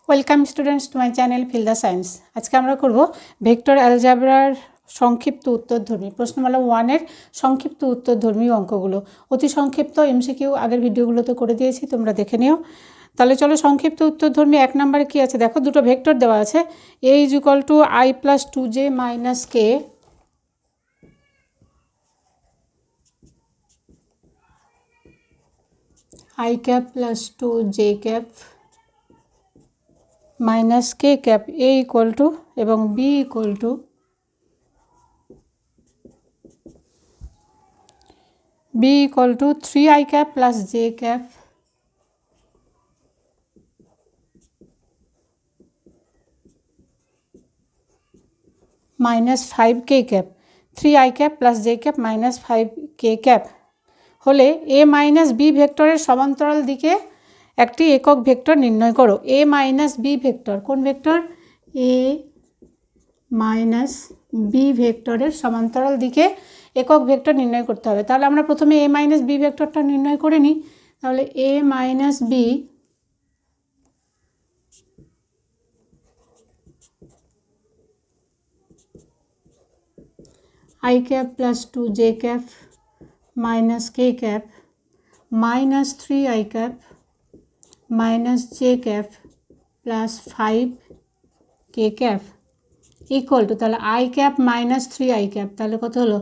Welcome students to my channel feel the science. আজকে আমরা করব ভেক্টর অ্যালজেব্রার সংক্ষিপ্ত উত্তরধর্মী প্রশ্নমালা 1-এর সংক্ষিপ্ত উত্তরধর্মী অঙ্কগুলো। অতি সংক্ষিপ্ত এমসিকিউ আগের ভিডিওগুলোতে করে দিয়েছি, তোমরা দেখে নিও। তাহলে চলো সংক্ষিপ্ত উত্তরধর্মী 1 নম্বরে কী আছে দেখো। দুটো ভেক্টর দেওয়া আছে, a = i + 2j - k, i cap + 2j cap minus k cap, a = এবং b = b = 3i cap plus j cap minus 5k cap, 3i cap plus j cap minus 5k cap হলে a minus b ভেক্টরের সমান্তরাল দিকে একটি একক vector নির্ণয় করো। a minus b vector কোন ভেক্টর? a minus b ভেক্টরের সমান্তরাল দিকে একক ভেক্টর নির্ণয় করতে হবে। তাহলে আমরা প্রথমে a minus b ভেক্টরটা নির্ণয় করে নিই। তাহলে a minus b i cap plus 2j cap minus k cap minus 3i cap minus j cap plus 5k cap equal to, তাহলে i cap minus 3i cap, তাহলে কত হলো?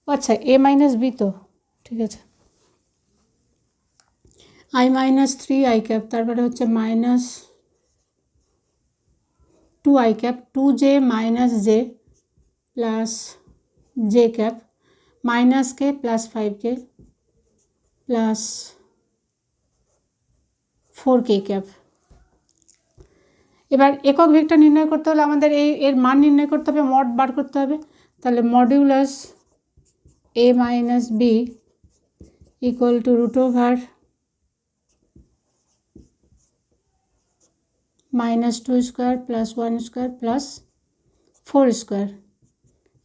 আচ্ছা a minus b তো ঠিক আছে, i minus 3i cap তারপরে হচ্ছে minus 2i cap 2j minus j plus j cap minus k plus 5k plus 4k cap। এবার একক ভেক্টর নির্ণয় করতে হলে আমাদের এর মান নির্ণয় করতে হবে, মড বার করতে হবে। তাহলে modulus a minus b equal to √(-1² plus 1² plus 4²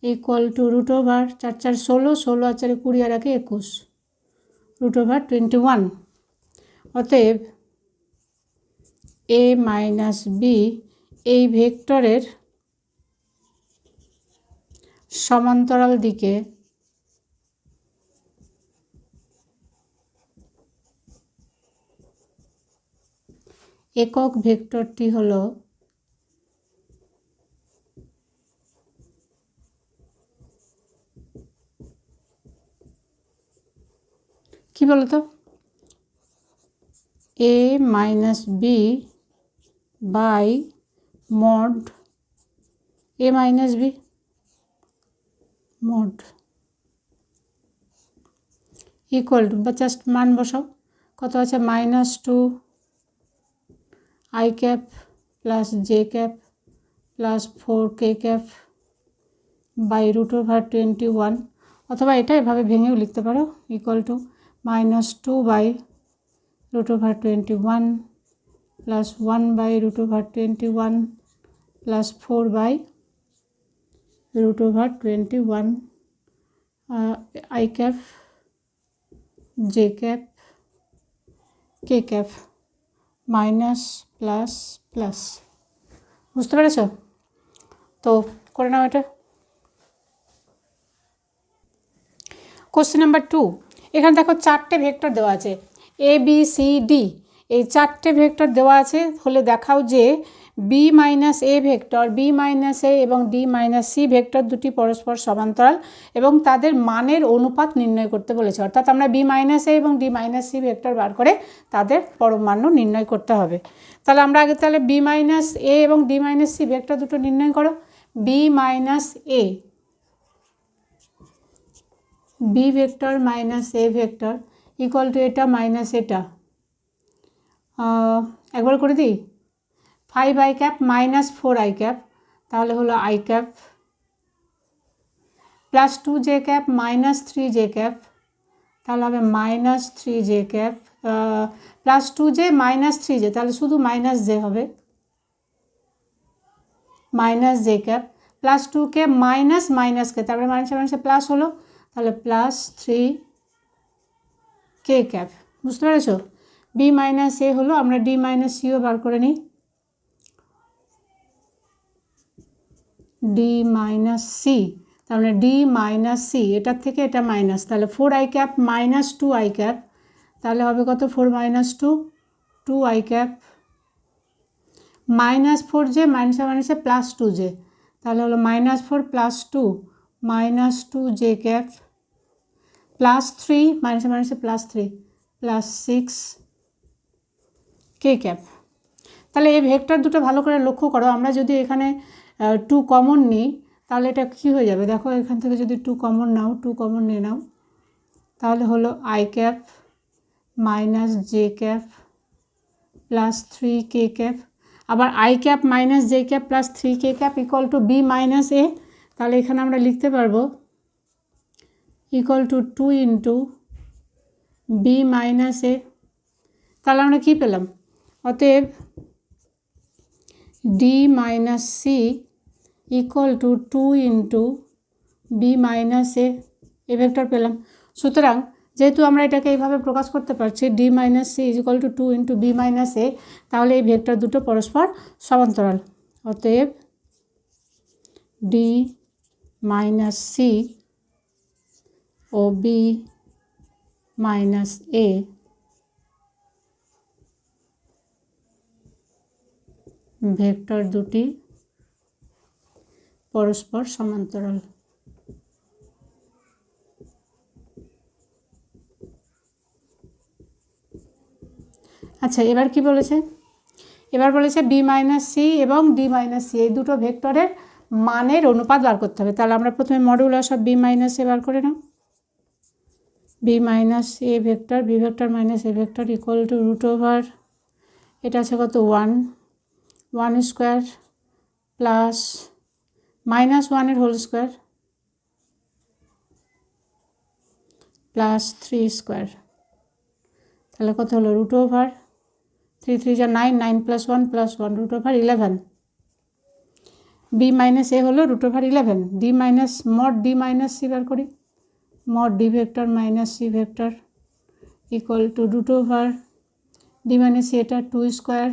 equal to √(4 4 16 16 আর 4 20 আর 1 21 √(21)। অতএব a minus b এই ভেক্টরের সমান্তরাল দিকে একক ভেক্টরটি হলো কি বলতো? a minus b by mod a minus b mod equal to, বা জাস্ট মান বসাও, কত আছে? -2 i cap plus j cap plus 4k cap by √(21), অথবা এটা এভাবে ভেঙেও লিখতে পারো, equal to -2 by √(21) plus 1 by √(21) plus 4 by √(21) i cap j cap k cap minus plus plus. বুঝতে পেরেছ? তো করে নাও এটা। কোশ্চেন নাম্বার 2, এখানে দেখো 4টে ভেক্টর দেওয়া আছে, a b c d। এই 4টে ভেক্টর দেওয়া আছে হলে দেখাও যে b minus a vector, b minus a এবং d মাইনাস c ভেক্টর দুটি পরস্পর সমান্তরাল এবং তাদের মানের অনুপাত নির্ণয় করতে বলেছে। অর্থাৎ আমরা b মাইনাস a এবং d মাইনাস c ভেক্টর বার করে তাদের পরমাণু নির্ণয় করতে হবে। তাহলে আমরা আগে তাহলে b মাইনাস a এবং d মাইনাস c ভেক্টর দুটো নির্ণয় করো। b minus a, b vector minus a vector equal to এটা মাইনাস এটা, একবার করে দিই, 5i cap minus 4i cap, তাহলে হলো i cap plus 2j cap minus 3j cap, তাহলে হবে minus 3j cap plus 2j minus 3j, তাহলে শুধু মাইনাস j হবে, minus j cap plus 2k minus minus k, তারপরে মাইনাসে মাইনাসে প্লাস হলো, তাহলে প্লাস 3k cap। বুঝতে পেরেছ? b মাইনাস a হলো, আমরা d মাইনাস cও বার করে নিই। ডি মাইনাস সি, তার মানে ডি মাইনাস সি, এটার থেকে এটা মাইনাস, তাহলে 4i cap minus 2i cap, তাহলে হবে কত 4 minus 2 2i cap minus 4j মাইনাসে মাইনাসে প্লাস 2j, তাহলে হলো minus 4 plus 2 minus 2j cap plus 3 মাইনাসে মাইনাসে প্লাস 3 প্লাস 6k ক্যাপ। তাহলে এই ভেক্টর দুটো ভালো করে লক্ষ্য করো, আমরা যদি এখানে 2 কমন নিই তাহলে এটা কী হয়ে যাবে, দেখো এখান থেকে যদি 2 কমন নাও, 2 কমন নিয়ে নাও, তাহলে হলো i cap minus j cap plus 3k cap, আবার i cap minus j cap plus 3k cap equal to b minus a, তাহলে এখানে আমরা লিখতে পারবো equal to 2 into b minus a। তাহলে আমরা কী পেলাম, অতএব d minus C equal to 2 into B minus A vector পেলাম। সুতরাং যেহেতু আমরা এটাকে এইভাবে প্রকাশ করতে পারছি d minus c is equal to 2 into B minus a, তাহলে এই ভেক্টর দুটো পরস্পর সমান্তরাল। অতএব d মাইনাস সি ও বি মাইনাস এ ভেক্টর দুটি পরস্পর সমান্তরাল। আচ্ছা, এবার কি বলেছে, এবার বলেছে বি মাইনাস সি এবং ডি মাইনাস সি এই দুটো ভেক্টরের মানের অনুপাত বার করতে হবে। তাহলে আমরা প্রথমে modulus of b minus a বার করে নাও, b minus A vector b vector minus A vector equal to root over, এটা আছে কত 1 square plus minus 1 whole square plus 3 square, তাহলে কত হলো রুট ওভার 3 3 যা 9, 9 plus 1 plus 1 root over 11। B minus a হলো root over 11, d minus mod D minus c বার করি, mod d vector minus C vector equal to root over D minus c, এটা 2 square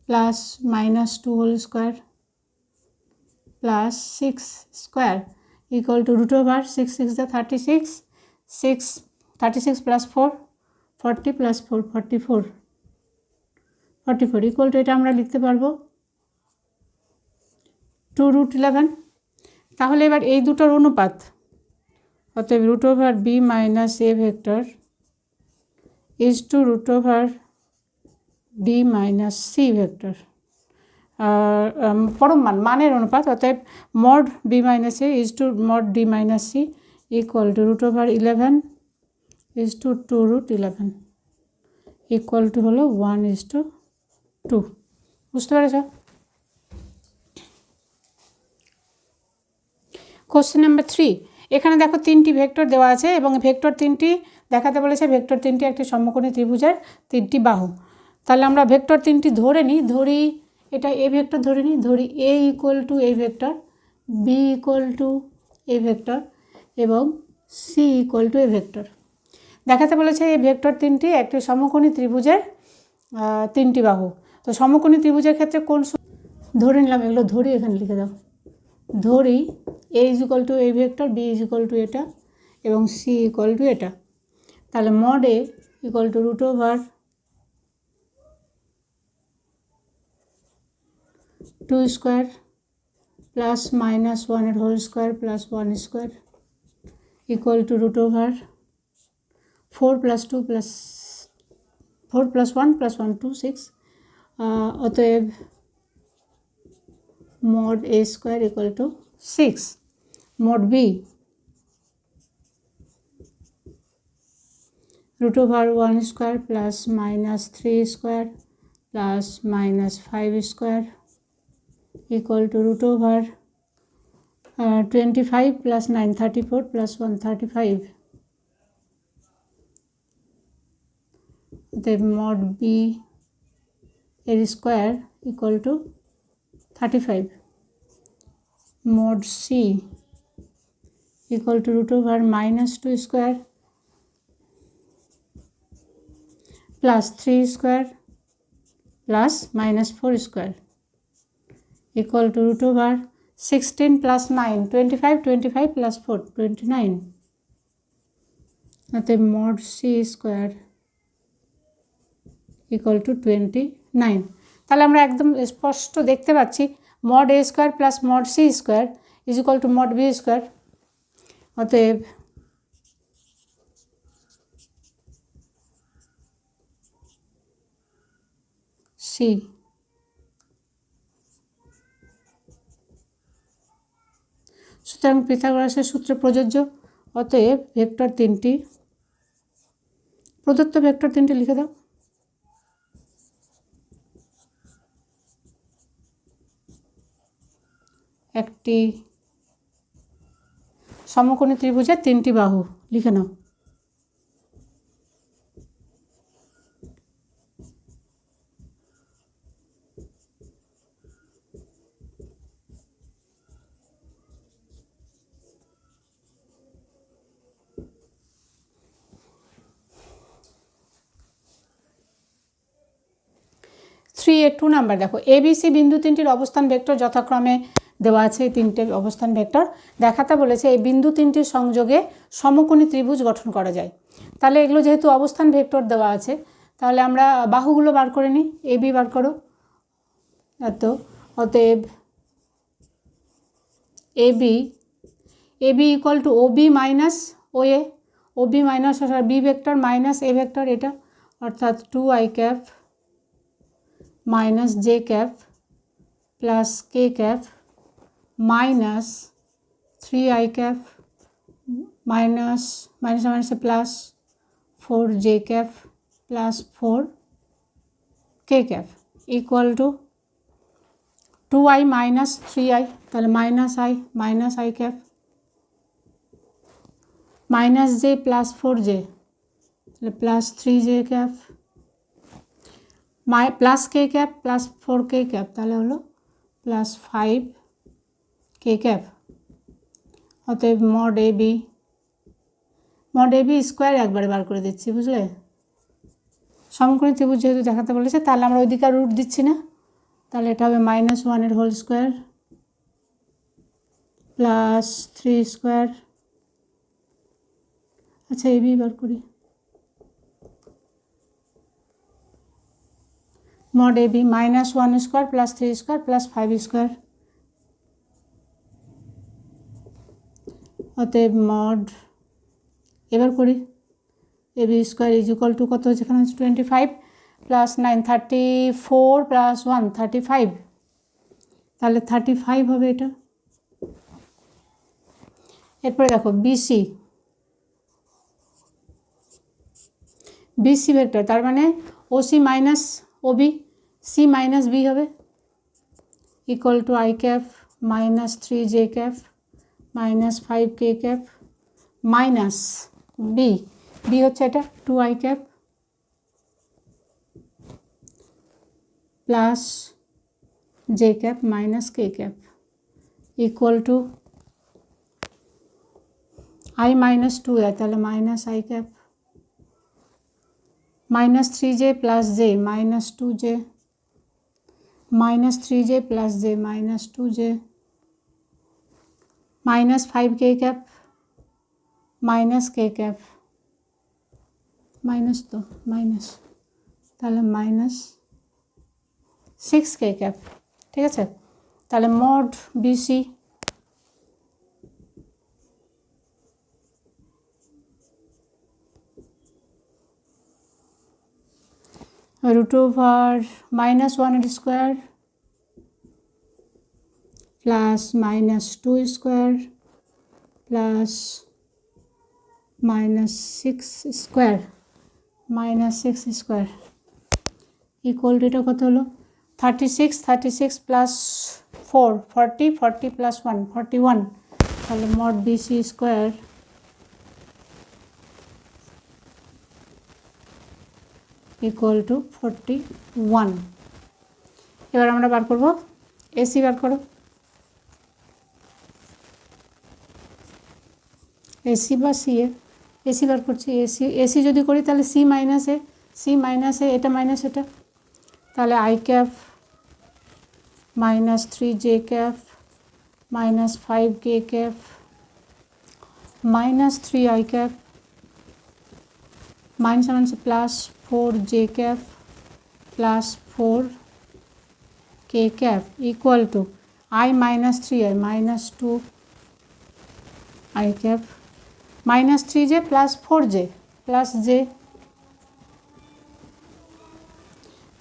plus minus 2 whole square plus 6 square equal to root over 6 6 যা 36, 36 plus 4 40 plus 4 44 equal to এটা আমরা লিখতে পারবো 2 root 11। তাহলে এবার এই দুটোর অনুপাত, অতএব root over B minus A vector is to root over D minus C vector, পরম মানের অনুপাত, অতএব mod B minus A is to mod D minus C equal to root over 11 is to 2 root 11 equal to হলো 1:2। বুঝতে পেরেছ? Question number 3, এখানে দেখো 3টি ভেক্টর দেওয়া আছে এবং ভেক্টর 3টি দেখাতে বলেছে, ভেক্টর 3টি একটি সমকোণী ত্রিভুজের 3টি বাহু। তাহলে আমরা ভেক্টর 3টি ধরে নিই, ধরি এটা এ ভেক্টর ধরে নিই, ধরি a equal to A vector, b equal to A vector এবং c equal to A vector. দেখাতে বলেছে এই ভেক্টর 3টি একটি সমকোণী ত্রিভুজের 3টি বাহু। তো সমকোণী ত্রিভুজের ক্ষেত্রে কোন ধরে নিলাম, এগুলো ধরি এখানে লিখে দাও, ধরি a is equal to A vector, b is equal to এটা এবং সি ইকুয়াল টু এটা। তাহলে mod a equal to root over 2 square plus minus 1 whole square plus 1 square equal to root over 4 plus 2 plus 4 plus 1 plus 1 2 6। অতএব mod a square equal to 6। mod b root over 1 square plus minus 3 square plus minus 5 square equal to root over 25 plus 9 34 plus 135. The mod b a square equal to 35. Mod c equal to root over minus 2 square plus 3 square plus minus 4 square equal to root over 16 plus 9 25, 25 plus 4 29, অতএব mod C square equal to 29। তাহলে আমরা একদম স্পষ্ট দেখতে পাচ্ছি mod A square plus mod C square is equal to mod B square. অতএব C সুতরাং পিথাগোরাসের সূত্র প্রযোজ্য। অতএব ভেক্টর তিনটি, প্রদত্ত ভেক্টর তিনটি লিখে দাও। একটি সমকোণী ত্রিভুজের তিনটি বাহু লিখে নাও। এর 2 নাম্বার দেখো, এবিসি বিন্দু তিনটির অবস্থান ভেক্টর যথাক্রমে দেওয়া আছে। এই তিনটে অবস্থান ভেক্টর দেখাতে বলেছে। এই বিন্দু তিনটির সংযোগে সমকোণী ত্রিভুজ গঠন করা যায়। তাহলে এগুলো যেহেতু অবস্থান ভেক্টর দেওয়া আছে, তাহলে আমরা বাহুগুলো বার করে নিই। এবি বার করো। অতএব AB equal to OB minus O A, OB minus b vector minus A vector, এটা অর্থাৎ 2i cap minus J cap plus k cap minus 3i cap minus মাইনাসে plus 4j cap plus 4k cap equal to 2i minus 3i, তাহলে minus i cap minus j plus 4j, তাহলে plus 3j cap plus k cap plus 4k cap, তাহলে হলো plus 5k cap. অতএব mod AB square একবারে বার করে দিচ্ছি, বুঝলে? সমকোণী ত্রিভুজ যেহেতু দেখাতে বলেছে, তাহলে আমরা ওইদিকে আর রুট দিচ্ছি না। তাহলে এটা হবে -1 হোল স্কোয়ার প্লাস 3 স্কোয়ার। আচ্ছা, এবি বার করি। Mod AB -1 square plus 3 square plus 5 square. অতএব মড এবার করি AB square is equal to কত, যেখানে হচ্ছে 25 প্লাস 9 34 প্লাস 1 35, তাহলে 35 হবে এটা। এরপরে দেখো বিসি ভেক্টর, তার মানে OC minus OB, c minus b হবে equal to i cap minus 3j cap minus 5k cap minus b হচ্ছে এটা 2i cap plus j cap minus k cap equal to i minus 2 তাহলে minus i cap minus 3j plus j minus 2j minus 3j plus j minus 2j minus 5k cap minus k cap minus तो minus, তাহলে minus 6k cap. ঠিক আছে, তাহলে mod BC root over -1 square plus -2 square plus -6 square equal to এটা কত হলো 36 plus 4 40 plus 1 41, তাহলে mod BC square equal to 41। এবার আমরা বার করব এসি বার করো। এসি বা সি এসি বার করছি। এসি যদি করি তাহলে সি মাইনাস এ এটা মাইনাস এটা, তাহলে i cap minus 3j cap minus 5 k cap minus 3 i cap minus 7 से plus 4 j cap plus 4 k cap equal to i minus 3i minus 2 i cap minus 3j plus 4j plus j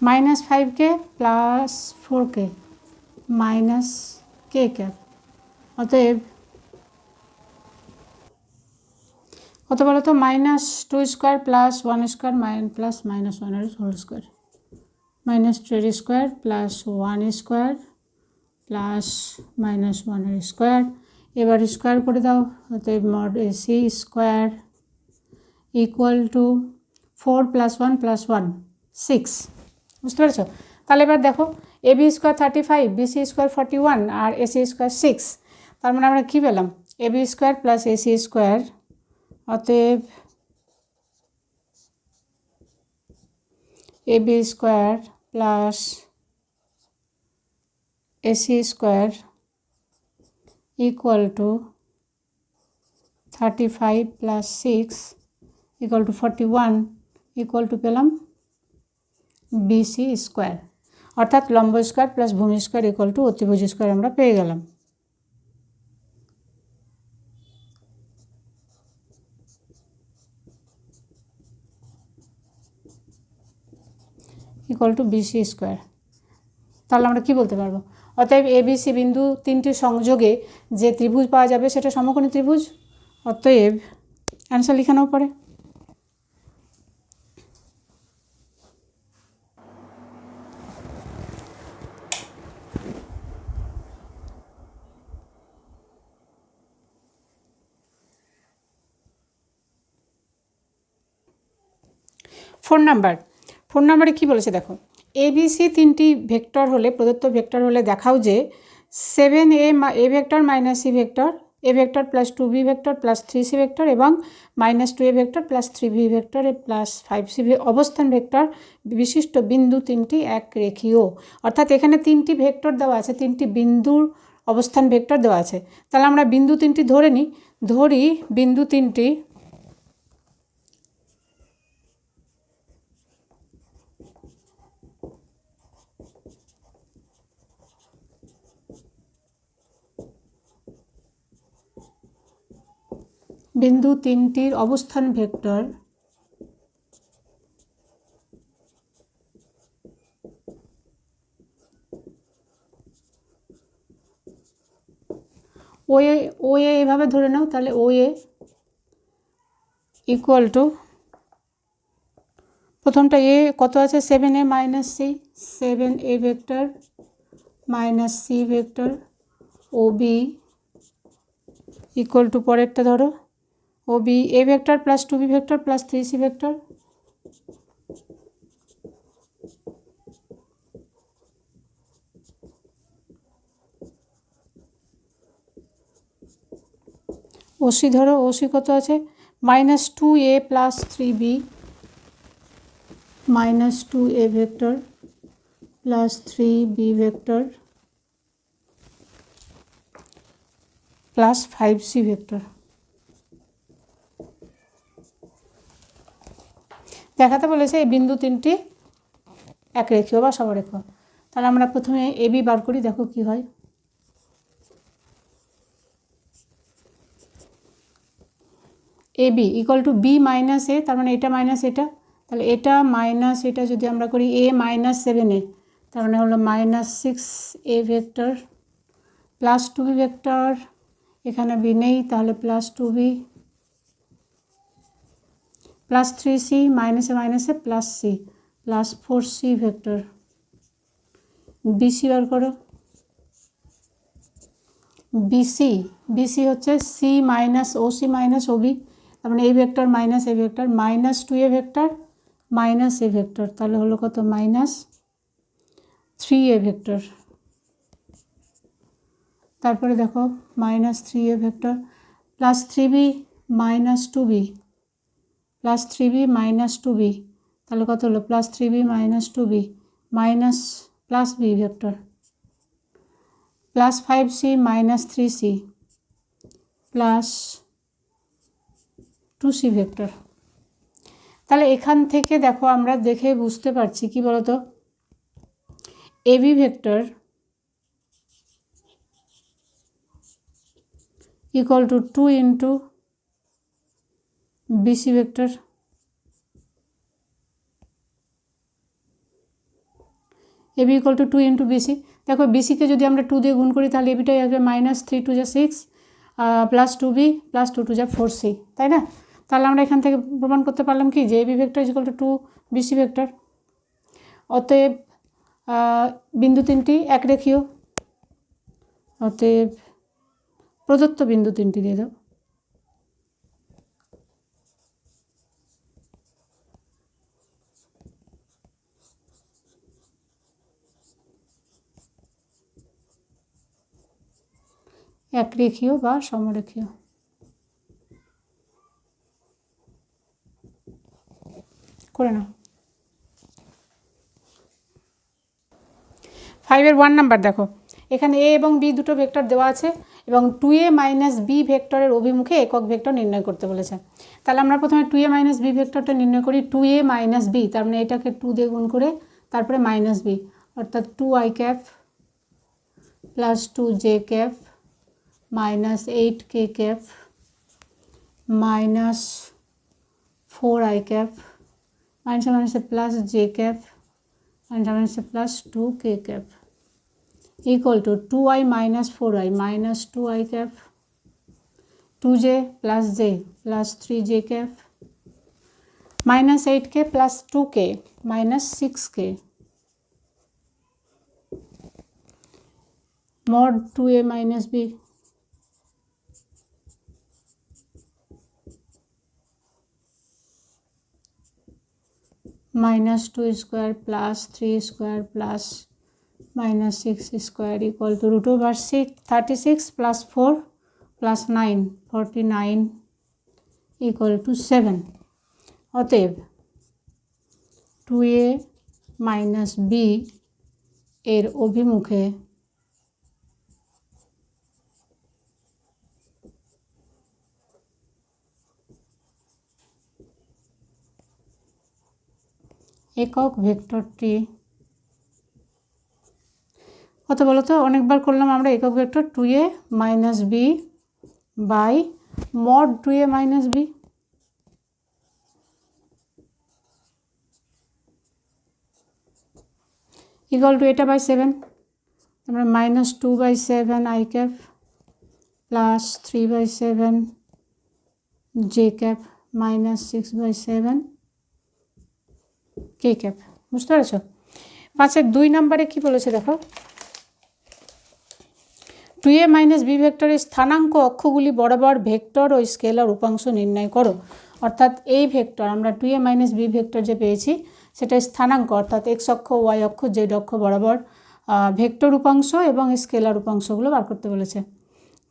minus 5k plus 4k minus k cap অতএব কত বলো তো minus 2 square plus 1 square plus minus 1 এর whole square minus 2 square plus 1 square plus minus 1 এর square এবার square করে দাও অতএব mod AC square equal to 4 plus 1 plus 1 6 বুঝতে পেরেছো তাহলে এবার দেখো এবি স্কোয়ার 35 বিসি স্কোয়ার 41 আর এসি স্কোয়ার 6 তার মানে আমরা কী পেলাম AB square plus AC square অতএব AB square plus AC square equal to 35 plus 6 equal to 41 equal to পেলাম বিসি স্কোয়ার অর্থাৎ লম্ব স্কোয়ার প্লাস ভূমি স্কোয়ার ইকুয়াল টু অতিভুজ স্কোয়ার আমরা পেয়ে গেলাম ইকুয়াল টু বিসি স্কোয়ার তাহলে আমরা কী বলতে পারবো অতএব এবিসি বিন্দু তিনটির সংযোগে যে ত্রিভুজ পাওয়া যাবে সেটা সমকোণী ত্রিভুজ অতএব অ্যান্সার লিখে নাও পরে ফোন নাম্বারে কী বলেছে দেখো এবিসি তিনটি ভেক্টর হলে প্রদত্ত ভেক্টর হলে দেখাও যে 7a vector minus C vector A vector plus 2b vector plus 3c vector এবং minus 2a vector plus 3b vector plus 5c অবস্থান ভেক্টর বিশিষ্ট বিন্দু তিনটি এক রেখীয় অর্থাৎ এখানে তিনটি ভেক্টর দেওয়া আছে তিনটি বিন্দুর অবস্থান ভেক্টর দেওয়া আছে তাহলে আমরা বিন্দু তিনটি ধরি বিন্দু তিনটি বিন্দু তিনটির অবস্থান ভেক্টর ওএ এভাবে ধরে নাও তাহলে ওএ ইকুয়াল টু প্রথমটা এ কত আছে 7a minus C 7a vector minus C vector O B equal to পরেরটা ধরো O B A vector plus 2b vector plus 3c vector OC ধরো ওসি কত আছে minus 2a plus 3b minus 2a vector plus 3b vector plus 5c vector দেখাতে বলেছে এই বিন্দু তিনটি একরেখীয় বা সমরেখ তাহলে আমরা প্রথমে এবি বার করি দেখো কি হয় AB equal to B minus A তার মানে এটা মাইনাস এটা তাহলে এটা মাইনাস এটা যদি আমরা করি এ মাইনাস 7a তার মানে হলো minus 6a vector plus 2b vector এখানে বি নেই তাহলে প্লাস 2b প্লাস 3c মাইনাসে plus c plus 4c vector BC বার করো বিসি হচ্ছে C minus OC minus OB তার মানে A vector minus A vector minus 2a vector minus A vector তাহলে হলো কত মাইনাস 3a ভেক্টর তারপরে দেখো minus 3a vector plus 3b minus 2b plus 3b minus 2b তাহলে কত হলো plus 3b minus 2b minus plus B vector plus 5c minus 3c plus 2c vector. তাহলে এখান থেকে দেখো আমরা দেখে বুঝতে পারছি কি বলতো, AB vector equal to 2 into BC vector. AB equal to 2 into BC. দেখো বিসিকে যদি আমরা 2 দিয়ে গুণ করি তাহলে এবিটাই আসবে মাইনাস 3 2 যা 6 প্লাস 2b প্লাস 2 2 যা 4c, তাই না? তাহলে আমরা এখান থেকে প্রমাণ করতে পারলাম কি যে AB vector is equal to 2 BC vector. অতএব বিন্দু তিনটি একরেখীয়। অতএব প্রদত্ত বিন্দু তিনটি দিয়ে দাও। একরেখীয় বা সমরেখীয়। করে নাও। 5-এর 1 নাম্বার দেখো, এখানে এ এবং বি দুটো ভেক্টর দেওয়া আছে এবং 2a মাইনাস বি ভেক্টরের অভিমুখে একক ভেক্টর নির্ণয় করতে বলেছে। তাহলে আমরা প্রথমে 2a মাইনাস বি ভেক্টরটা নির্ণয় করি। 2a মাইনাস বি, তার মানে এটাকে 2 দিয়ে গুণ করে তারপরে মাইনাস বি, অর্থাৎ 2i cap plus 2j cap minus 8k cap minus 4i cap minus মাইনাসে প্লাস j ক্যাপ মাইনাস মাইনাসে plus 2k cap equal to 2i minus 4i minus 2i cap 2j plus j plus 3j cap minus 8k plus 2k minus 6k mod 2a minus b minus 2 square plus 3 square plus minus 6 square equal to root over 36 plus 4 plus 9 49 equal to 7। অতএব 2a minus b এর অভিমুখে একক ভেক্টরটি কত বলো তো? অনেকবার করলাম আমরা। একক vector 2a minus B by mod 2a minus B equal to এটা বাই 7, আমরা minus 2 by 7 I cap plus 3 by 7 J cap minus 6 by 7 K cap. বুঝতে পেরেছো? 5-এর 2 নাম্বারে কি বলেছে দেখো, 2a মাইনাস বি ভেক্টরের স্থানাঙ্ক অক্ষগুলি বরাবর ভেক্টর ও স্কেলার উপাংশ নির্ণয় করো। অর্থাৎ এই ভেক্টর আমরা 2a মাইনাস বি ভেক্টর যে পেয়েছি সেটা স্থানাঙ্ক, অর্থাৎ এক্স অক্ষ ওয়াই অক্ষ জেড অক্ষ বরাবর ভেক্টর উপাংশ এবং স্কেলার উপাংশগুলো বার করতে বলেছে।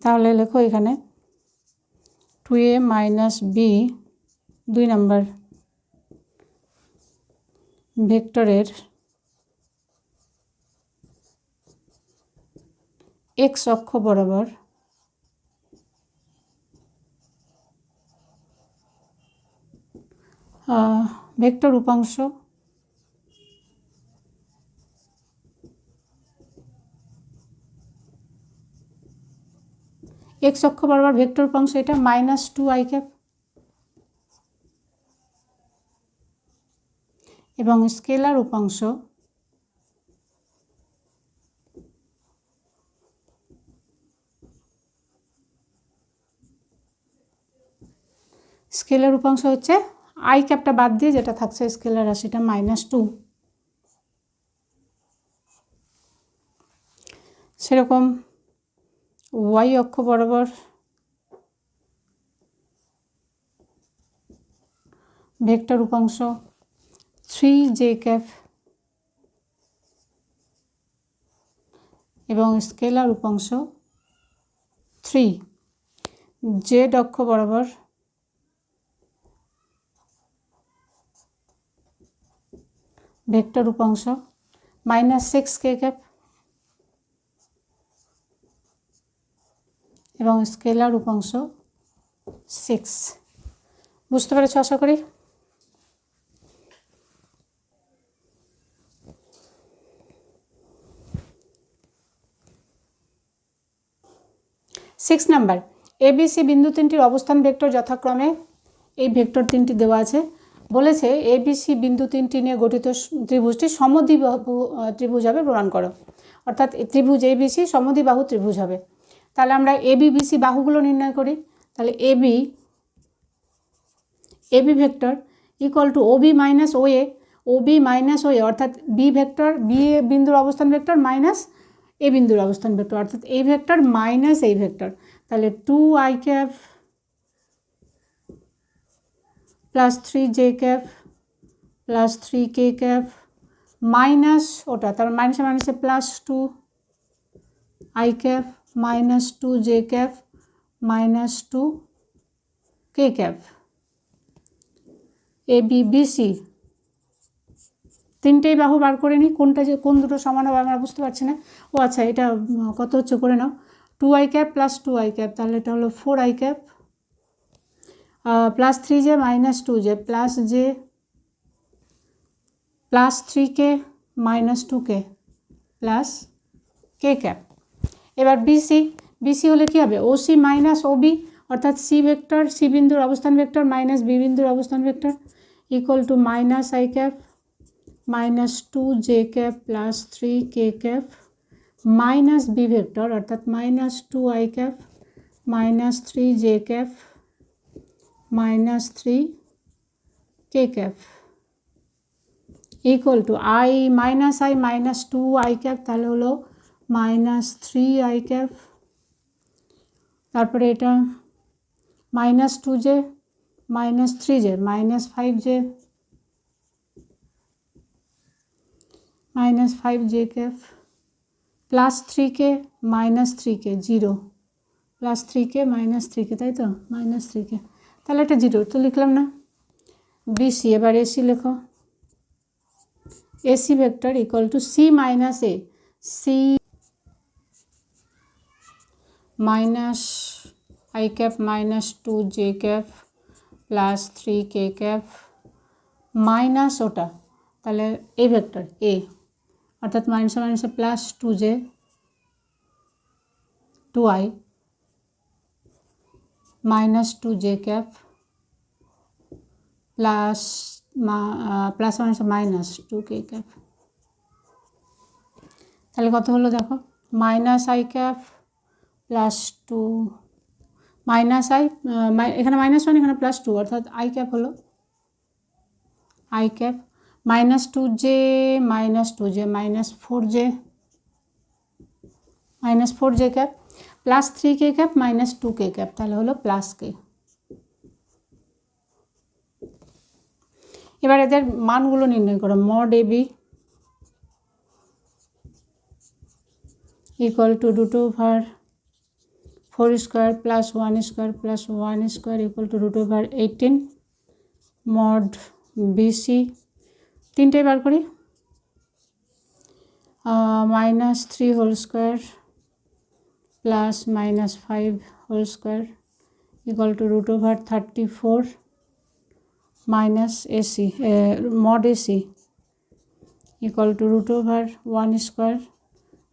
তাহলে লেখো এখানে 2a মাইনাস বি 2 নাম্বার ভেক্টরের এক্স অক্ষ বরাবর ভেক্টর উপাংশ এক্স অক্ষ বরাবর ভেক্টর উপাংশ এটা মাইনাস 2i ক্যাপ এবং স্কেলার উপাংশ স্কেলার উপাংশ হচ্ছে আই ক্যাপটা বাদ দিয়ে যেটা থাকছে স্কেলার রাশিটা মাইনাস 2। সেরকম ওয়াই অক্ষ বরাবর ভেক্টর উপাংশ 3j ক্যাপ এবং স্কেলার উপাংশ 3। জেড অক্ষ বরাবর ভেক্টর উপাংশ মাইনাস 6k ক্যাপ এবং স্কেলার উপাংশ 6। বুঝতে পেরেছ আশা করি। সিক্স নাম্বার, ABC বিন্দু তিনটির অবস্থান ভেক্টর যথাক্রমে, এই ভেক্টর তিনটি দেওয়া আছে। বলেছে ABC বিন্দু তিনটি নিয়ে গঠিত ত্রিভুজটি সমদ্বিবাহু ত্রিভুজ হবে, প্রমাণ করো। অর্থাৎ ত্রিভুজ ABC সমদ্বিবাহু ত্রিভুজ হবে। তাহলে আমরা ABBC বাহুগুলো নির্ণয় করি। তাহলে AB vector equal two OB minus OA, অর্থাৎ B ভেক্টর, B বিন্দুর অবস্থান ভেক্টর মাইনাস A বিন্দুর অবস্থান ভেক্টর, অর্থাৎ A ভেক্টর মাইনাস এই ভেক্টর। তাহলে 2i cap plus 3j cap plus 3k cap minus ওটা, তার মাইনাসে মাইনাসে plus 2i cap minus 2j cap minus 2k cap. ABBC তিনটেই বাহু বার করে নিই, কোনটা যে কোন দুটো সমান হবে আমরা বুঝতে পারছি না। ও আচ্ছা, এটা কত হচ্ছে করে নাও, 2i cap plus 2i cap, তাহলে এটা হলো 4i cap plus 3j minus 2j plus j plus 3k minus 2k plus k cap. এবার BC হলে কী হবে, OC মাইনাস OB, অর্থাৎ C ভেক্টর, C বিন্দুর অবস্থান ভেক্টর মাইনাস B বিন্দুর অবস্থান vector equal to minus i cap minus 2j cap plus 3k cap minus B vector, অর্থাৎ minus 2i cap minus 3j cap minus 3k cap equal to i minus 2i cap, তাহলে হলো minus 3i cap, তারপরে এটা minus 2j minus 3j minus 5j minus 5j cap plus 3k minus 3k 0 plus 3k minus 3k, তাই তো minus 3k, তাহলে এটা 0 তো লিখলাম না। BC, এবার AC লেখো। AC vector equal two C minus A, C minus i cap minus 2j cap plus 3k cap minus ওটা, তাহলে A ভেক্টর A, অর্থাৎ মাইনাসে মাইনাসে plus 2j 2i minus 2j cap plus plus মাইনাসে minus 2k cap. তাহলে কত হলো দেখো, minus i cap plus 2 minus i, এখানে মাইনাস 1 এখানে প্লাস 2, অর্থাৎ i ক্যাপ হলো i cap minus 2j minus 2j minus 4j cap plus 3k cap minus 2k cap, তাহলে হলো প্লাস k। এবার এদের মানগুলো নির্ণয় করো। Mod AB equal to root over 4 square plus 1 square plus 1 square equal to root over 18। Mod BC তিনটেই বার করি, minus 3 whole square plus minus 5 whole square equal to root over 34 minus AC, mod AC equal to root over 1 square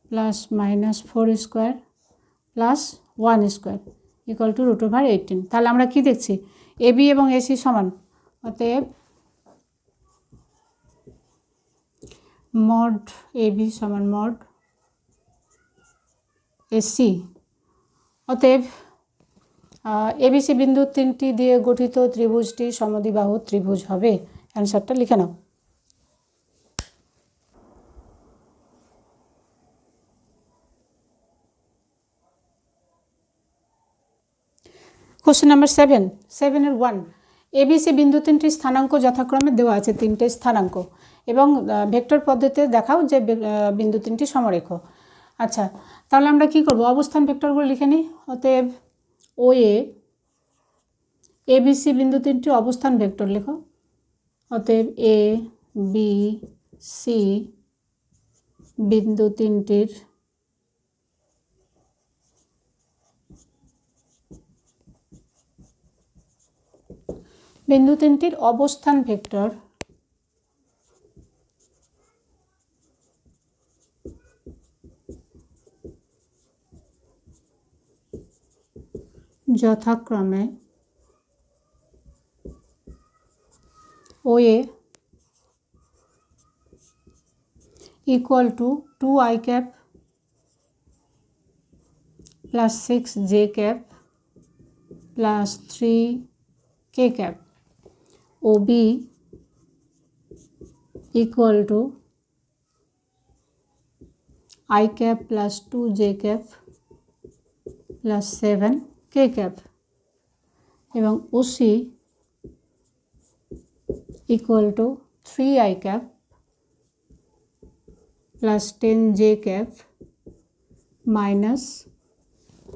plus minus 4 square plus 1 square equal to root over 18। তাহলে আমরা কি দেখছি, AB এবং AC সমান, অতএব mod AB সমান mod AC। অতএব ABC বিন্দু তিনটি দিয়ে গঠিত ত্রিভুজটি সমদ্বিবাহু ত্রিভুজ হবে। অ্যান্সারটা লিখে নাও। কোশ্চেন নাম্বার 7-এর 1, ABC বিন্দু তিনটির স্থানাঙ্ক যথাক্রমে দেওয়া আছে, তিনটে স্থানাঙ্ক, এবং ভেক্টর পদ্ধতিতে দেখাও যে বিন্দু তিনটি সমরেখ। আচ্ছা, তাহলে আমরা কি করব, অবস্থান ভেক্টরগুলো লিখে নিই। অতএব OA ABC বিন্দু তিনটি অবস্থান ভেক্টর লেখো। অতএব ABC বিন্দু তিনটির বিন্দু তিনটির অবস্থান ভেক্টর যথাক্রমে OA equal to 2i cap plus 6j cap plus 3k cap. OB equal to I cap plus 2j cap plus 7k cap এবং OC equal to 3i cap plus 10j cap minus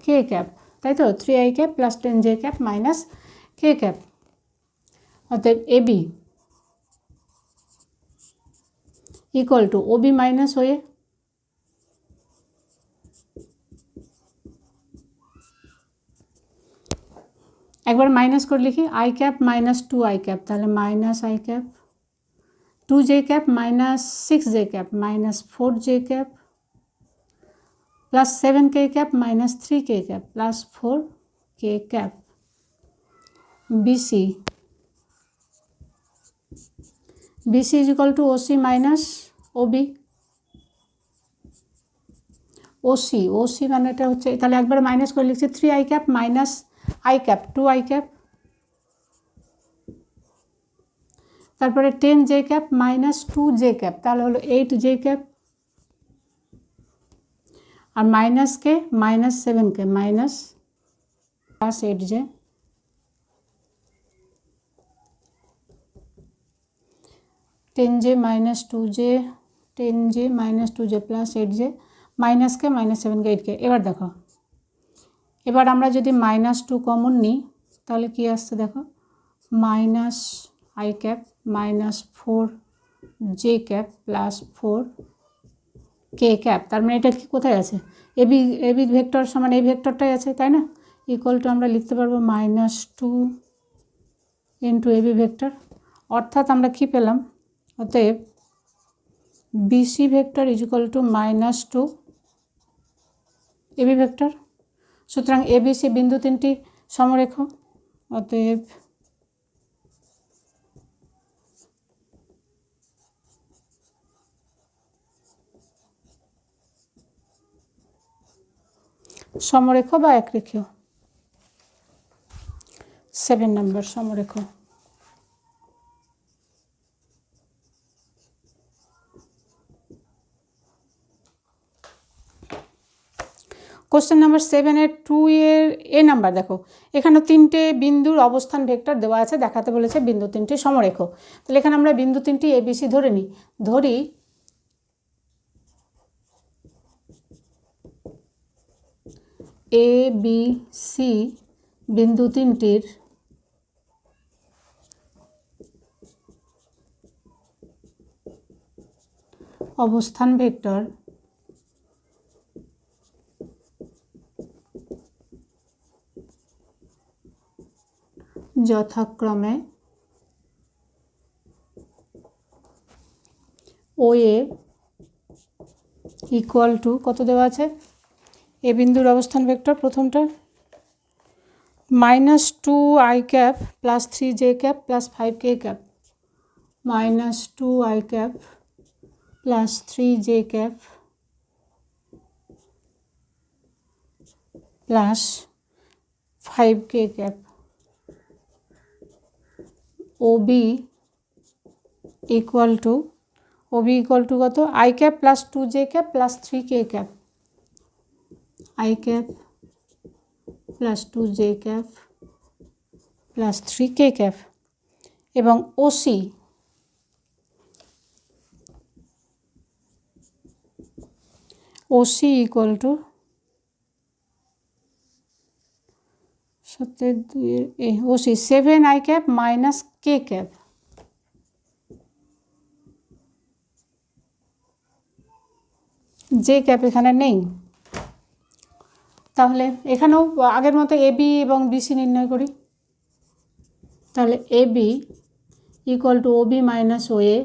k cap, তাই তো 3i cap plus 10j cap minus k cap। অতএব AB equal to OB minus OA একবার minus করে লিখি i cap minus 2i cap, তাহলে minus i cap 2j cap minus 6j cap minus 4j cap plus 7k cap minus 3k cap plus 4k cap। BC is equal to OC minus OB। OC মানে এটা হচ্ছে, তাহলে একবার minus করে লিখছি 3i cap minus i cap 2i cap, তারপরে 10j cap minus 2j cap, তাহলে হলো 8j cap, আর minus K minus 7k minus plus 8j, 10j minus 2j 10j minus 2j plus 8j minus K minus 7k 8k। এবার দেখো, এবার আমরা যদি -2 common নিই তাহলে কি আসছে দেখো, minus i cap minus 4j cap plus 4k cap, তার মানে এটা কি কোথায় আছে, এবি ভেক্টর সমান এই ভেক্টরটাই আছে, তাই না? ইকুয়াল টু আমরা লিখতে পারবো -2 ইন্টু এবি ভেক্টর, অর্থাৎ আমরা কি পেলাম, অতএব BC vector is equal to -2 AB vector. সুতরাং ABC বিন্দু তিনটি সমরেখ, অতএব সমরেখ বা একরেখীয়। 7 নম্বর সমরেখ। কোশ্চেন নাম্বার 7-এর 2 এর এ নাম্বার দেখো, এখানে তিনটে বিন্দুর অবস্থান ভেক্টর দেওয়া আছে, দেখাতে বলেছে বিন্দু তিনটি সমরেখ। তাহলে এখানে আমরা বিন্দু তিনটি ABC ধরে নিই, ধরি ABC বিন্দু তিনটির অবস্থান ভেক্টর যথাক্রমে OA ইকুয়াল টু কত দেওয়া আছে, এ বিন্দুর অবস্থান ভেক্টর প্রথমটা -2i cap plus 3j cap plus 5k cap, -2i cap plus 3j cap plus 5k cap। OB equal to কত, i cap plus 2j cap plus 3k cap, i cap plus 2j cap plus 3k cap এবং OC equal to 7i cap minus k cap। যে cap এখানে নেই, তাহলে এখানেও আগের মতো AB এবং BC নির্ণয় করি। তাহলে তাহলে A B equal to O B minus O A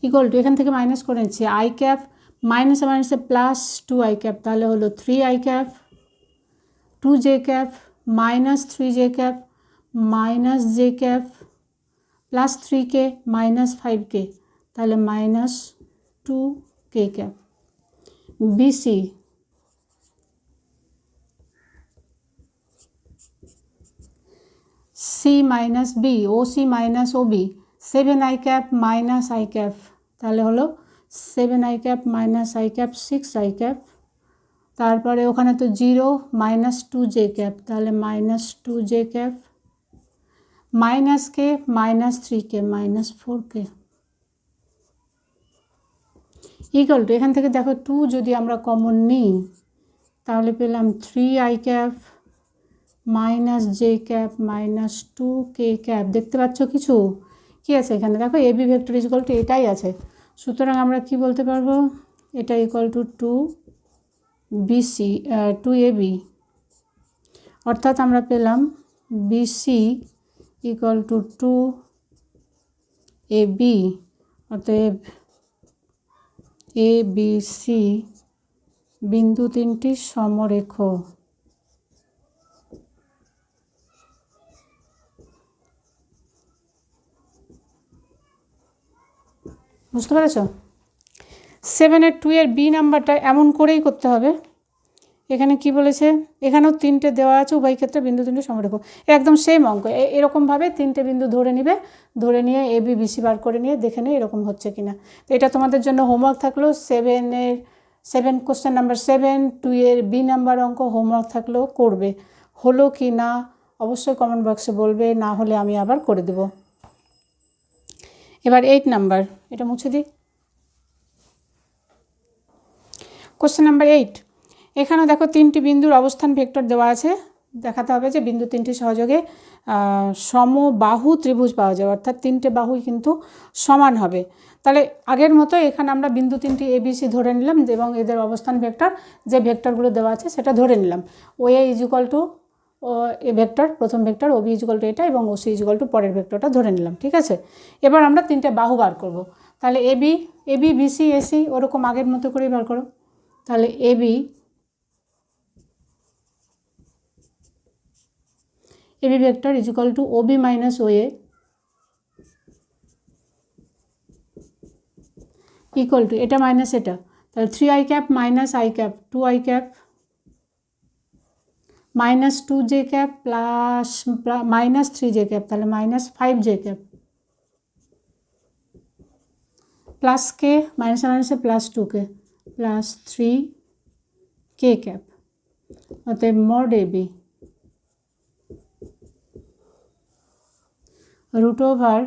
equal to, এখান থেকে মাইনাস করে নিচ্ছি, আই ক্যাপ মাইনাসে মাইনাসে প্লাস টু আই ক্যাপ, তাহলে হলো three I cap, two J cap minus three J cap minus J cap plus three K minus five K, তাহলে minus two K cap. BC C minus B, O C minus O B, seven I cap minus I cap, তাহলে হলো seven I cap minus I cap six I cap. তারপরে ওখানে তো zero minus two J cap, তাহলে minus two J cap minus K minus three K minus four K equal to, এখান থেকে দেখো two যদি আমরা কমন নিই তাহলে পেলাম three I cap minus J cap minus two K cap. দেখতে পাচ্ছ কিছু কি আছে এখানে? দেখো A B vector equal to এটাই আছে, সুতরাং আমরা কি বলতে পারবো, এটা equal to two BC to A B, অর্থাৎ আমরা পেলাম BC equal to two A B, অতএব এ বি সি বিন্দু তিনটি সমরেখ। বুঝতে পেরেছ? 7-2 এর বি নাম্বারটা এমন করেই করতে হবে। এখানে কি বলেছে, এখানেও তিনটে দেওয়া আছে, উভয় ক্ষেত্রে বিন্দু তিনটে সমরেখ, একদম সেম অঙ্ক। এরকমভাবে তিনটে বিন্দু ধরে নিবে, ধরে নিয়ে এ বি বিসি বার করে নিয়ে দেখে নিয়ে এরকম হচ্ছে কিনা। তো এটা তোমাদের জন্য হোমওয়ার্ক থাকলো, 7 কোশ্চেন নাম্বার 7 2 এর বি নাম্বার অঙ্ক হোমওয়ার্ক থাকলেও করবে। হলো কি না অবশ্যই কমেন্ট বক্সে বলবে, না হলে আমি আবার করে দেব। এবার 8 নাম্বার, এটা মুছে দিই। কোশ্চেন নাম্বার 8, এখানেও দেখো তিনটি বিন্দুর অবস্থান ভেক্টর দেওয়া আছে, দেখাতে হবে যে বিন্দু তিনটি সহযোগে সমবাহু ত্রিভুজ পাওয়া যায়, অর্থাৎ তিনটে বাহুই কিন্তু সমান হবে। তাহলে আগের মতো এখানে আমরা বিন্দু তিনটি এবিসি ধরে নিলাম এবং এদের অবস্থান ভেক্টর যে ভেক্টরগুলো দেওয়া আছে সেটা ধরে নিলাম। O A is equal to A vector, প্রথম vector, O B is equal to এটা, এবং O C is equal to পরের ভেক্টরটা ধরে নিলাম। ঠিক আছে, এবার আমরা তিনটে বাহু বার করব। তাহলে এ বি বিসি এসি ওরকম আগের মতো করেই বার করো। তাহলে A B vector is equal to O B minus O A equal to, এটা মাইনাস এটা, তাহলে three I cap minus I cap two I cap minus two J cap plus minus three J cap, তাহলে minus five J cap plus K মাইনাসে মাইনাসে plus two K plus three K cap. অতএব mod A B root over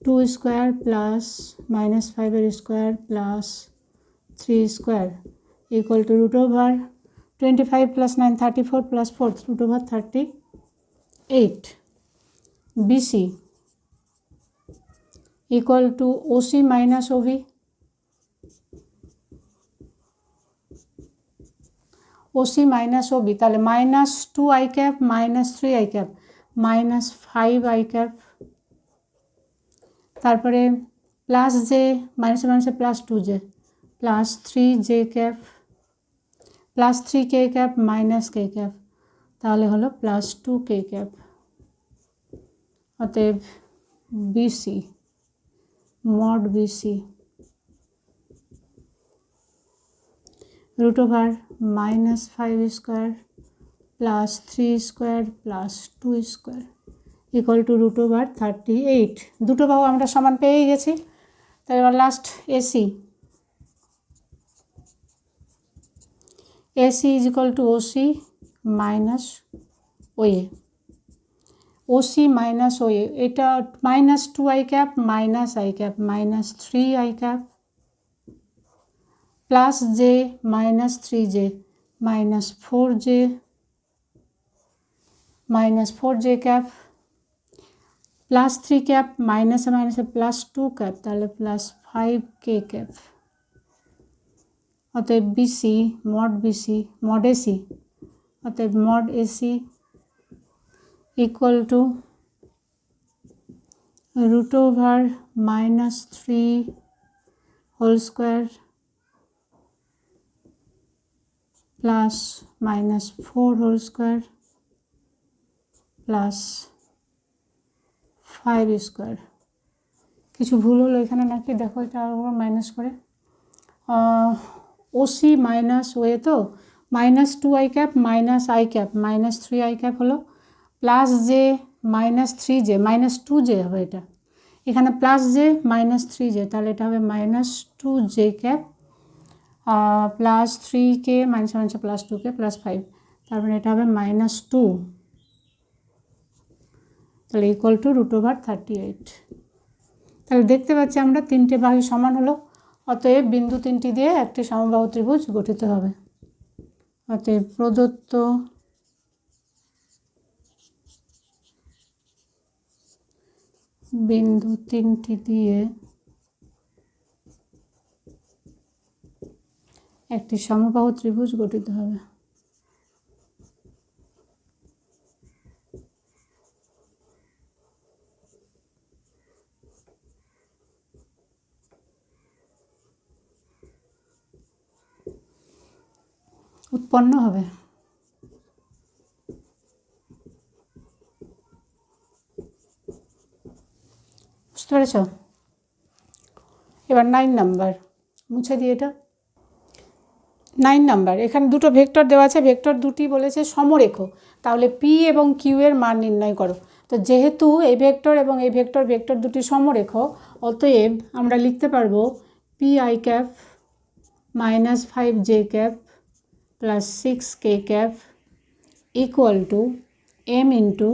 2 square plus minus 5 square plus 3 square equal to root over 25 plus 9 34 plus 4 root over 38। B C equal to O C minus O V, O C minus O B, ताहले minus two I cap minus three I cap minus five I cap, तारपरे plus J minus minus plus two J plus three J cap plus three K cap minus K cap, ताहले हलो plus two K cap. अतएव B C mod B C root over minus 5 square plus 3 square plus 2 square equal to root over 38। দুটো বাহু আমরা সমান পেয়ে গেছি। তাই এবার last AC, AC is equal to OC minus OA, OC minus OA, এটা minus two I cap minus I cap minus three I cap plus J minus three J minus four J cap plus three cap minus minus plus two cap, ताहले plus five के cap অতএব BC mod AC অতএব mod AC equal to √/-3 whole square plus -4 whole square plus 5 square. কিছু ভুল হলো এখানে নাকি? দেখো এটা আরও মাইনাস করে ওসি মাইনাস ওয়ে তো -2i cap -i cap -3i cap হলো প্লাস জে -3j -2j হবে এটা এখানে প্লাস জে -3j তাহলে এটা হবে -2j cap plus 3k -1 plus 2k plus 5 তারপরে এটা হবে -2 তাহলে ইকুয়াল টু √/38। তাহলে দেখতে পাচ্ছি আমরা তিনটে বাহু সমান হলো, অতএব বিন্দু তিনটি দিয়ে একটি সমবাহু ত্রিভুজ গঠিত হবে। অতএব প্রদত্ত বিন্দু তিনটি দিয়ে একটি সমবাহু ত্রিভুজ গঠিত হবে। উৎপন্ন হবে। বুঝতে পেরেছ? এবার 9 নাম্বার মুছে দিই এটা। 9 নাম্বার এখানে দুটো ভেক্টর দেওয়া আছে, ভেক্টর দুটি বলেছে সমরেখ, তাহলে পি এবং কিউ এর মান নির্ণয় করো। তো যেহেতু এই ভেক্টর এবং এই ভেক্টর দুটি সমরেখ, অতএব আমরা লিখতে পারবো পি(i) -5j plus 6k equal to m into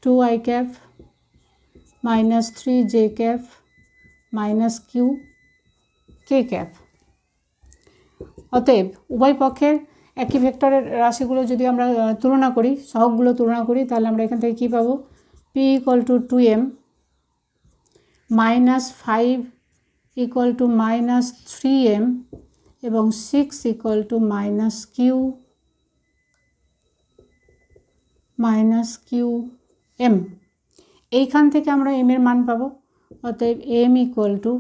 2i -3j minus Q K cap. অতএব উভয় পক্ষের একই ভেক্টরের রাশিগুলো যদি আমরা তুলনা করি, সহগগুলো তুলনা করি, তাহলে আমরা এখান থেকে কী পাবো? p equal to 2m -5 equal to -3m এবং 6 ইকুয়াল টু -q m। এইখান থেকে আমরা m এর মান পাবো, অতএব m ইকুয়াল টু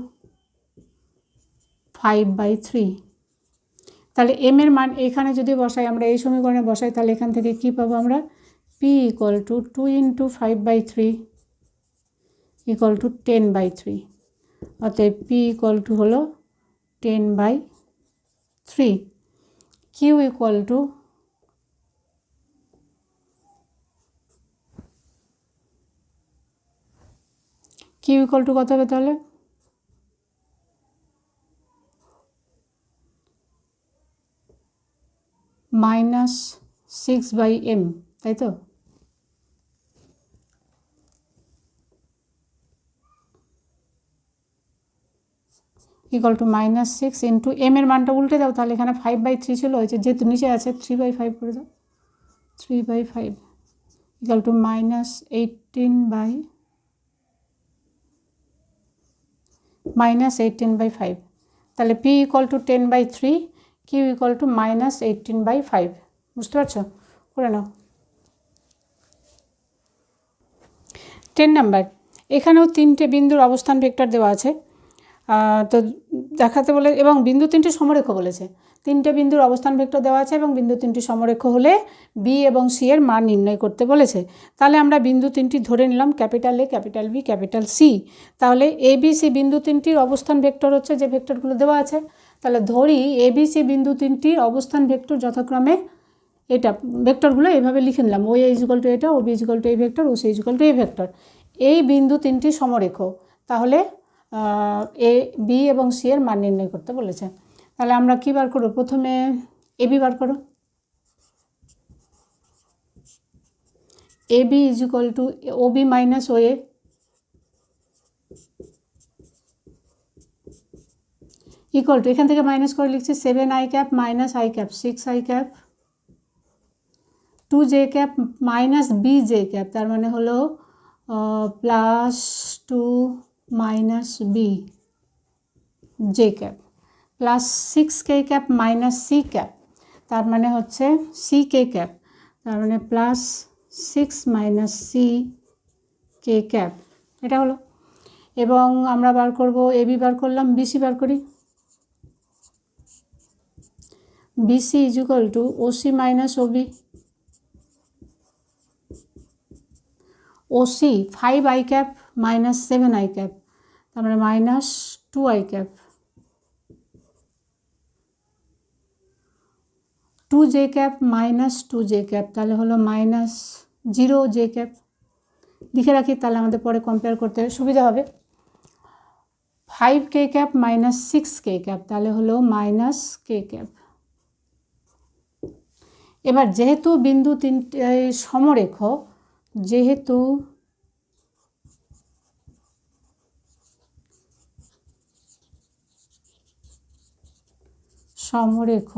5/3। তাহলে m এর মান এখানে যদি বসাই, আমরা এই সমীকরণে বসাই, তাহলে এখান থেকে কি পাবো আমরা? p equal to 2 × 5/3 equal to 10/3। অতএব p ইকুয়াল টু হলো 10/3। q ইকুয়াল টু কত হবে তাহলে? -6/m, তাই তো? ইকুয়াল টু -6 ইন্টু m এর মানটা উল্টে দাও, তাহলে এখানে 5/3 ছিল, হয়েছে যেহেতু নিচে আছে 3/5 করে দাও, 3/5 ইকুয়াল টু -18/5। তাহলে p equal to 10/3, q equal to -18/5। বুঝতে পারছো? করে নাও। 10 নাম্বার এখানেও তিনটে বিন্দুর অবস্থান ভেক্টর দেওয়া আছে, তো দেখাতে বলে, এবং বিন্দু তিনটি সমরেখ বলেছে। তিনটে বিন্দুর অবস্থান ভেক্টর দেওয়া আছে এবং বিন্দু তিনটি সমরেখ হলে বি এবং সি এর মান নির্ণয় করতে বলেছে। তাহলে আমরা বিন্দু তিনটি ধরে নিলাম, capital A, capital B, capital C. তাহলে এ বি সি বিন্দু তিনটির অবস্থান ভেক্টর হচ্ছে যে ভেক্টরগুলো দেওয়া আছে। তাহলে ধরি এ বি সি বিন্দু তিনটির অবস্থান ভেক্টর যথাক্রমে এটা, ভেক্টরগুলো এইভাবে লিখে নিলাম, ও ইজ ইকুয়াল টু এটা, O B is equal to এই vector, O C is equal to এই ভেক্টর। এই বিন্দু তিনটি সমরেখ, তাহলে এ বি এবং সি এর মান নির্ণয় করতে বলেছে। তাহলে আমরা কী বার করব? প্রথমে এ বি বার করো। A B is equal to O B minus O A equal to, এখান থেকে মাইনাস করে লিখছি 7i minus i 6i 2j minus bj, তার মানে হলো +2 - bj। Plus 6k cap minus c cap, তার মানে হচ্ছে ck ক্যাপ, তার মানে plus 6 minus c k cap, এটা হলো। এবং আমরা বার করব ab বার করলাম, bc বার করি। bc is equal two oc minus ob, oc 5i cap minus 7i cap, তার মানে minus 2i cap, 2j cap minus 2j cap, তাহলে হলো মাইনাস 0j ক্যাপ। লিখে রাখি, তাহলে আমাদের পরে কম্পেয়ার করতে সুবিধা হবে। 5k cap minus 6k cap, তাহলে হলো মাইনাস k ক্যাপ। এবার যেহেতু বিন্দু তিনটে সমরেখ, যেহেতু সমরেখ,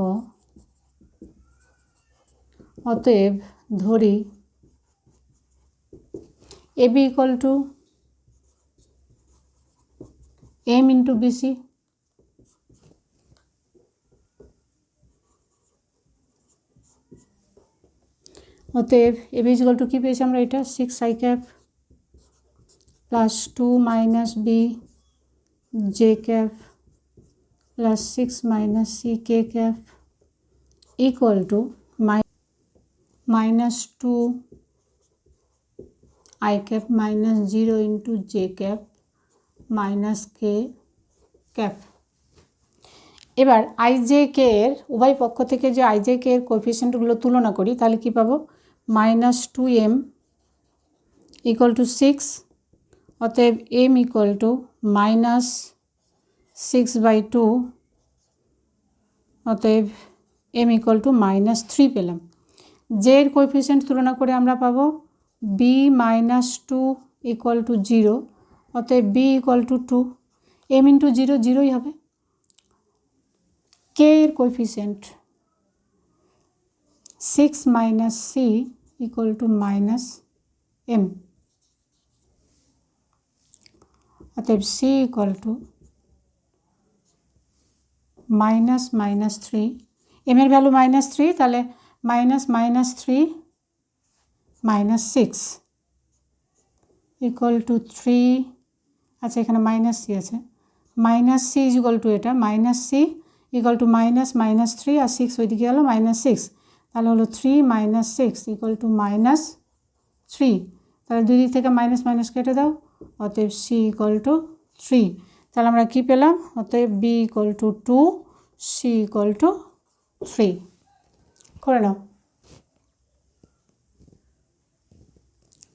অতএব ধরি ab equal to m into bc, অতএব ab ইকুয়াল টু কী পেয়েছি আমরা, এটা 6i cap plus 2 minus b j cap plus 6 minus ck cap equal to minus 2i cap minus 0 into j cap minus k cap. এবার ijk এর উভয় পক্ষ থেকে যে ijk এর কোএফিসিয়েন্টগুলো তুলনা করি, তাহলে কি পাবো, মাইনাস 2m ইকুয়াল টু 6, অতএব m ইকুয়াল টু মাইনাস 6/2, অতএব m ইকুয়াল টু মাইনাস 3 পেলাম। j এর কোএফিসিয়েন্ট তুলনা করে আমরা পাবো b মাইনাস 2 ইকুয়াল টু 0, অতএব b equal to 2, m into 0 0ই হবে। k এর coefficient 6 minus c equal to minus m, অতএব c equal to minus minus 3, m এর ভ্যালু মাইনাস 3, তাহলে minus minus 3 minus 6 equal to 3, আচ্ছা এখানে মাইনাস c আছে, minus c is equal to এটা minus c equal to minus minus 3 আর 6 ওইদিকে গেল মাইনাস 6, তাহলে হলো 3 মাইনাস 6 ইকুয়াল টু মাইনাস 3, তাহলে দুই দিক থেকে মাইনাস মাইনাস কেটে দাও, অতএব c ইকুয়াল টু 3। তাহলে আমরা কী পেলাম, অতএব b equal to 2, c equal to 3 করে নাও।